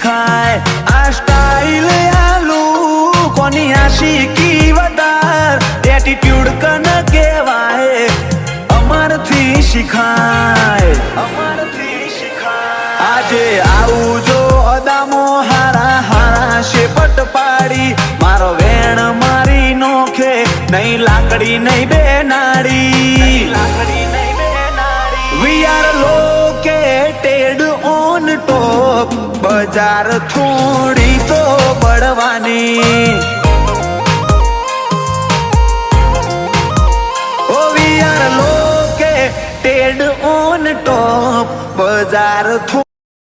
શીખાય આ સ્ટાઇલ આલુ કોની આશિકી વધાર એટીટ્યુડ કન કહેવાય અમારથી શીખાય આજે આવું જો અદામો હારા હારા શેપટ પાડી મારો વેણ મારી નોખે નહીં લાકડી નહીં બે નાડી we are located on top બજાર થોડી તો પડવાની ઓ we are located on top બજાર